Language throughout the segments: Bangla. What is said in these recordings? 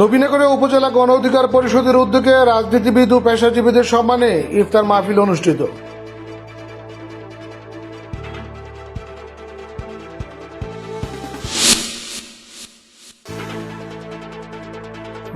নবীনগরে উপজেলা গণ অধিকার পরিষদের উদ্যোগে রাজনীতিবিদ ও পেশাজীবীদের সম্মানে ইফতার মাহফিল অনুষ্ঠিত।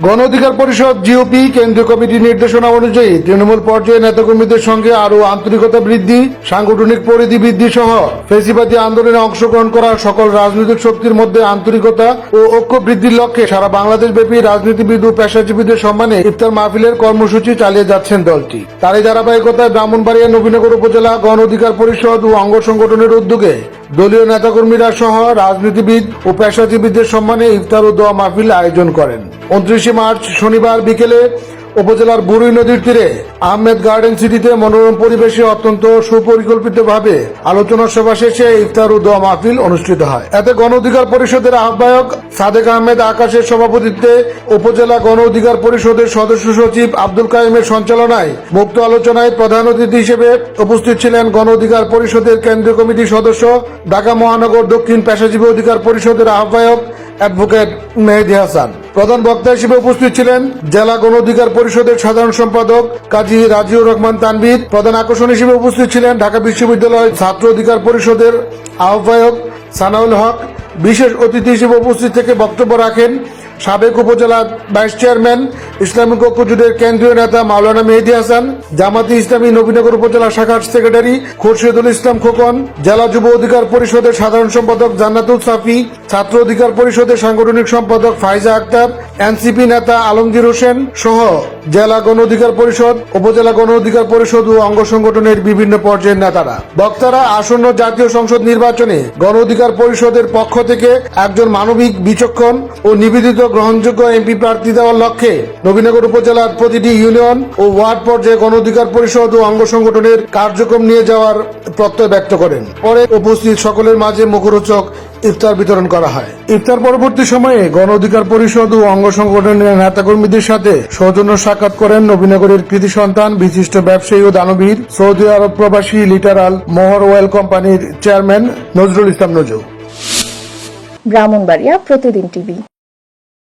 গণ অধিকার পরিষদ জিওপি কেন্দ্রীয় কমিটির নির্দেশনা অনুযায়ী তৃণমূল পর্যায়ে নেতাকর্মীদের সঙ্গে আরও আন্তরিকতা বৃদ্ধি, সাংগঠনিক পরিধি বৃদ্ধি সহ ফ্যাসিবাদী আন্দোলনে অংশগ্রহণ করা সকল রাজনৈতিক শক্তির মধ্যে আন্তরিকতা ও ঐক্য বৃদ্ধির লক্ষ্যে সারা বাংলাদেশ ব্যাপী রাজনীতিবিদ ও পেশাজীবীদের সম্মানে ইফতার মাহফিলের কর্মসূচি চালিয়ে যাচ্ছেন দলটি। তারই ধারাবাহিকতায় ব্রাহ্মণবাড়িয়া নবীনগর উপজেলা গণ অধিকার পরিষদ ও অঙ্গ সংগঠনের উদ্যোগে দলীয় নেতাকর্মীরা সহ রাজনীতিবিদ ও পেশাজীবীদের সম্মানে ইফতার ও দোয়া মাহফিল আয়োজন করেন। 29 মার্চ শনিবার বিকেলে উপজেলার বুড়ি নদীর তীরে আহমেদ গার্ডেন সিটিতে মনোরম পরিবেশে অত্যন্ত সুপরিকল্পিতভাবে আলোচনা সভা শেষে ইফতার ও দোয়া মাহফিল অনুষ্ঠিত হয়। এতে গণ অধিকার পরিষদের আহ্বায়ক সাদেক আহমেদ আকাশের সভাপতিত্বে উপজেলা গণ অধিকার পরিষদের সদস্য সচিব আব্দুল কাইমের সঞ্চালনায় মুক্ত আলোচনায় প্রধান অতিথি হিসেবে উপস্থিত ছিলেন গণ অধিকার পরিষদের কেন্দ্রীয় কমিটির সদস্য, ঢাকা মহানগর দক্ষিণ পেশাজীবী অধিকার পরিষদের আহ্বায়ক অ্যাডভোকেট মেহেদী হাসান। প্রধান বক্তা হিসেবে উপস্থিত ছিলেন জেলা গণ অধিকার পরিষদের সাধারণ সম্পাদক কাজী রাজিউর রহমান তানভীর। প্রধান আকর্ষণ হিসেবে উপস্থিত ছিলেন ঢাকা বিশ্ববিদ্যালয় ছাত্র অধিকার পরিষদের আহ্বায়ক সানাউল হক। বিশেষ অতিথি হিসেবে উপস্থিত থেকে বক্তব্য রাখেন সাবেক উপজেলা ভাইস চেয়ারম্যান, ইসলামিক ঐক্য জোটের কেন্দ্রীয় নেতা মাওলানা মেহেদী হাসান, জামাতি ইসলামী নবীনগর উপজেলা শাখার সেক্রেটারি খুরশেদুল ইসলাম খোকন, জেলা যুব অধিকার পরিষদের সাধারণ সম্পাদক জান্নাতুল সাফি, ছাত্র অধিকার পরিষদের সাংগঠনিক সম্পাদক ফাইজা আক্তার, এনসিপি নেতা আলমগীর হোসেন সহ জেলা গণ অধিকার পরিষদ, উপজেলা গণ অধিকার পরিষদ ও অঙ্গ সংগঠনের বিভিন্ন পর্যায়ের নেতারা। বক্তারা আসন্ন জাতীয় সংসদ নির্বাচনে গণ অধিকার পরিষদের পক্ষ থেকে একজন মানবিক, বিচক্ষণ ও নিবেদিত গ্রহণযোগ্য এমপি প্রার্থী দেওয়ার লক্ষ্যে নবীনগর উপজেলার প্রতিটি ইউনিয়ন ও ওয়ার্ড পর্যায়ে গণ অধিকার পরিষদ ও অঙ্গ সংগঠনের কার্যক্রম নিয়ে যাওয়ার প্রত্যয় ব্যক্ত করেন। পরে উপস্থিত সকলের মাঝে মুখরোচক ইফতার বিতরণ করা হয়। ইফতার পরবর্তী সময়ে গণ অধিকার পরিষদ ও অঙ্গ সংগঠনের নেতাকর্মীদের সাথে সৌজন্য সাক্ষাৎ করেন নবীনগরের কৃতি সন্তান, বিশিষ্ট ব্যবসায়ী ও দানবীর, সৌদি আরব প্রবাসী লিটারাল মোহর ওয়েল কোম্পানির চেয়ারম্যান নজরুল ইসলাম নজু। ব্রাহ্মণবাড়িয়া প্রতিদিন টিভি।